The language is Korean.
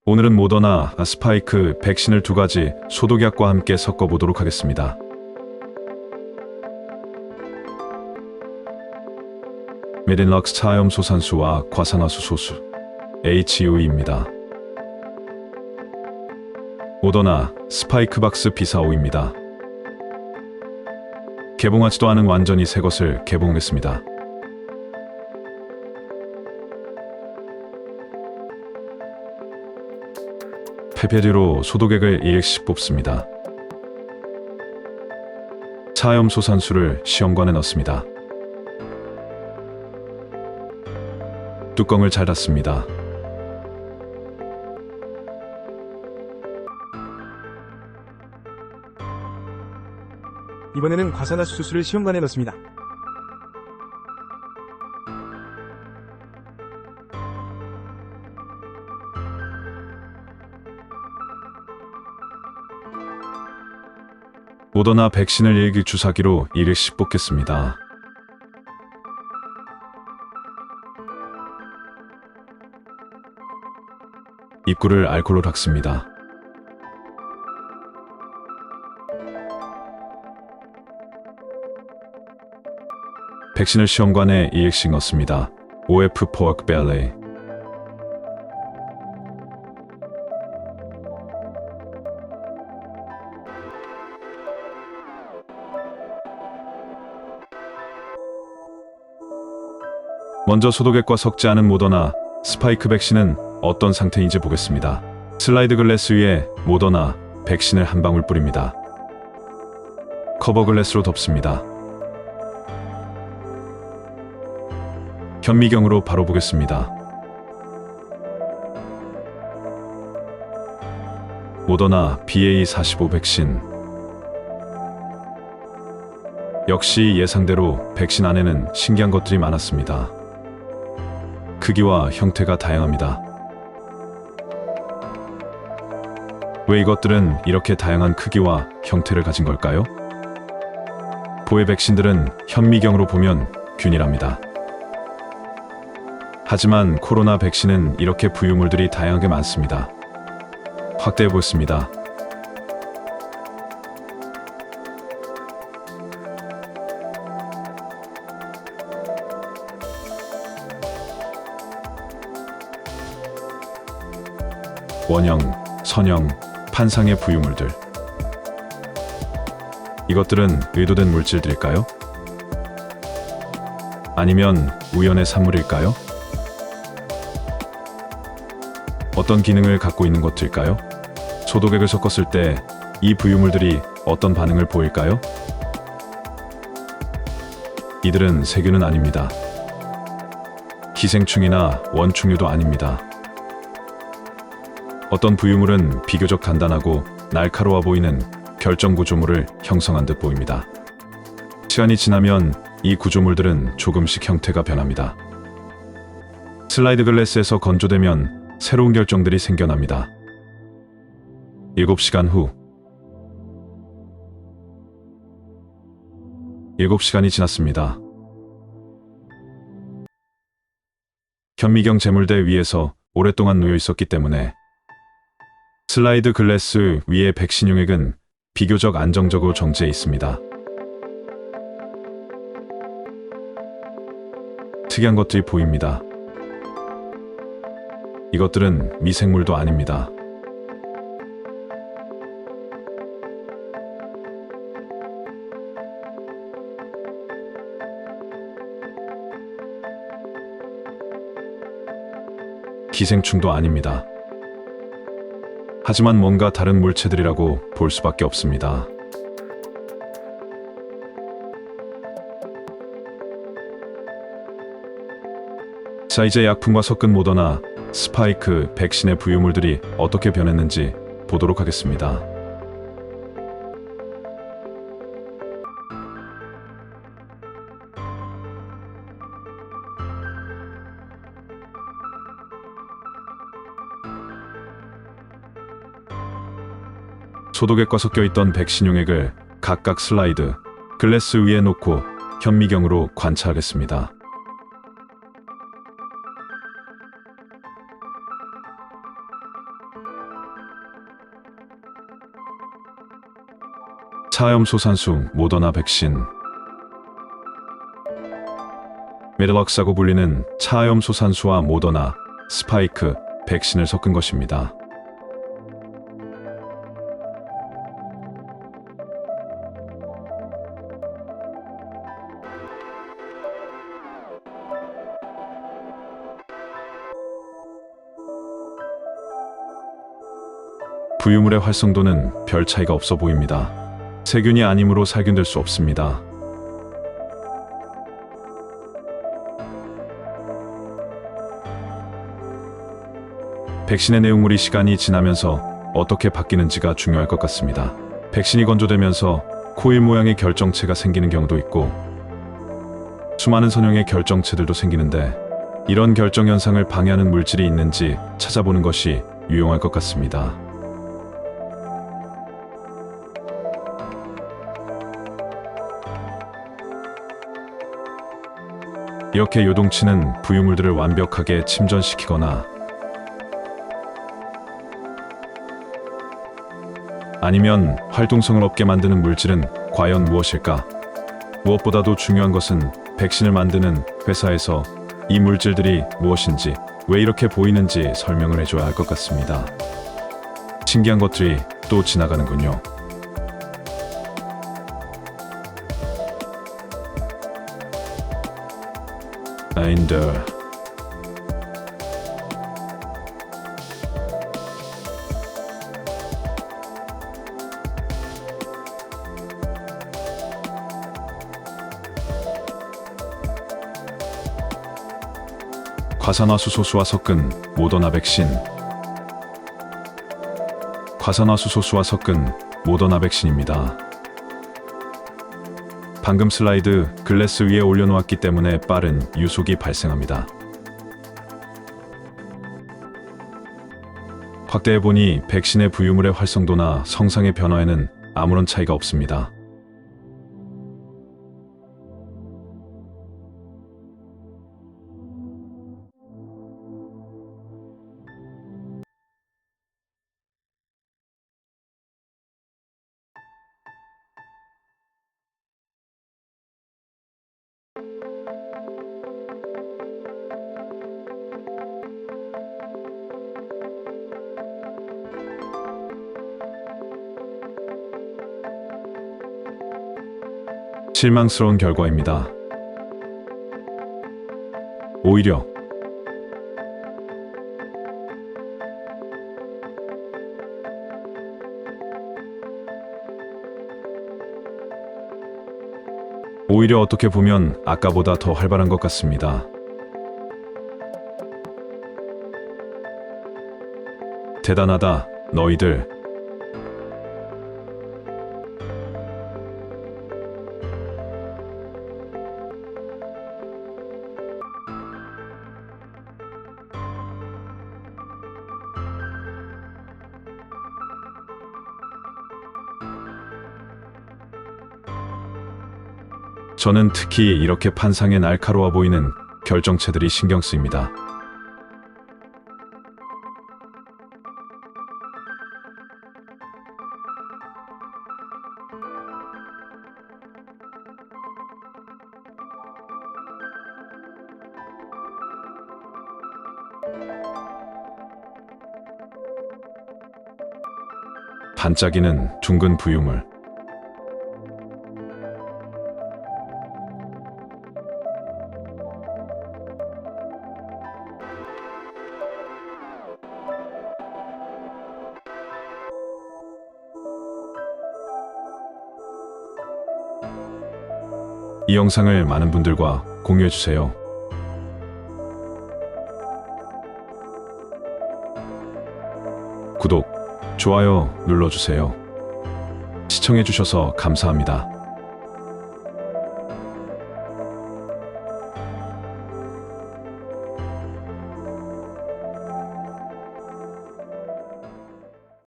오늘은 모더나, 스파이크, 백신을 두 가지 소독약과 함께 섞어보도록 하겠습니다. 메딘럭스 차염소산수와 과산화수 소수 HU입니다. 모더나, 스파이크박스 B45입니다. 개봉하지도 않은 완전히 새 것을 개봉했습니다. 페페리로 소독액을 200씩 뽑습니다. 차염소산수를 시험관에 넣습니다. 뚜껑을 잘 닫습니다. 이번에는 과산화수 수를 시험관에 넣습니다. 모더나 백신을 일기 주사기로 200씩 뽑겠습니다. 입구를 알코올로 닦습니다. 백신을 시험관에 200씩 넣습니다. OF 포크 벨리. 먼저 소독액과 섞지 않은 모더나, 스파이크 백신은 어떤 상태인지 보겠습니다. 슬라이드 글래스 위에 모더나 백신을 한 방울 뿌립니다. 커버 글래스로 덮습니다. 현미경으로 바로 보겠습니다. 모더나 BA45 백신. 역시 예상대로 백신 안에는 신기한 것들이 많았습니다. 크기와 형태가 다양합니다. 왜 이것들은 이렇게 다양한 크기와 형태를 가진 걸까요? 보헤 백신들은 현미경으로 보면 균일합니다. 하지만 코로나 백신은 이렇게 부유물들이 다양하게 많습니다. 확대해 보겠습니다. 원형, 선형, 판상의 부유물들. 이것들은 의도된 물질들일까요? 아니면 우연의 산물일까요? 어떤 기능을 갖고 있는 것들일까요? 소독액을 섞었을 때 이 부유물들이 어떤 반응을 보일까요? 이들은 세균은 아닙니다. 기생충이나 원충류도 아닙니다. 어떤 부유물은 비교적 단단하고 날카로워 보이는 결정 구조물을 형성한 듯 보입니다. 시간이 지나면 이 구조물들은 조금씩 형태가 변합니다. 슬라이드 글래스에서 건조되면 새로운 결정들이 생겨납니다. 7시간 후 7시간이 지났습니다. 현미경 제물대 위에서 오랫동안 놓여 있었기 때문에 슬라이드 글래스 위의 백신 용액은 비교적 안정적으로 정지해 있습니다. 특이한 것들이 보입니다. 이것들은 미생물도 아닙니다. 기생충도 아닙니다. 하지만 뭔가 다른 물체들이라고 볼 수밖에 없습니다. 자, 이제 약품과 섞은 모더나, 스파이크, 백신의 부유물들이 어떻게 변했는지 보도록 하겠습니다. 소독액과 섞여있던 백신 용액을 각각 슬라이드, 글래스 위에 놓고 현미경으로 관찰하겠습니다. 차염소산수 모더나 백신. 메드럭스라고 불리는 차염소산수와 모더나, 스파이크, 백신을 섞은 것입니다. 부유물의 활성도는 별 차이가 없어 보입니다. 세균이 아니므로 살균될 수 없습니다. 백신의 내용물이 시간이 지나면서 어떻게 바뀌는지가 중요할 것 같습니다. 백신이 건조되면서 코일 모양의 결정체가 생기는 경우도 있고 수많은 선형의 결정체들도 생기는데 이런 결정 현상을 방해하는 물질이 있는지 찾아보는 것이 유용할 것 같습니다. 이렇게 요동치는 부유물들을 완벽하게 침전시키거나 아니면 활동성을 없게 만드는 물질은 과연 무엇일까? 무엇보다도 중요한 것은 백신을 만드는 회사에서 이 물질들이 무엇인지, 왜 이렇게 보이는지 설명을 해줘야 할 것 같습니다. 신기한 것들이 또 지나가는군요. 아인더. 과산화수소수와 섞은 모더나 백신. 과산화수소수와 섞은 모더나 백신입니다. 방금 슬라이드 글래스 위에 올려놓았기 때문에 빠른 유속이 발생합니다. 확대해보니 백신의 부유물의 활성도나 성상의 변화에는 아무런 차이가 없습니다. 실망스러운 결과입니다. 오히려 어떻게 보면 아까보다 더 활발한 것 같습니다. 대단하다, 너희들. 저는 특히 이렇게 판상에 날카로워 보이는 결정체들이 신경 쓰입니다. 반짝이는 둥근 부유물. 이 영상을 많은 분들과 공유해주세요. 구독, 좋아요 눌러주세요. 시청해주셔서 감사합니다.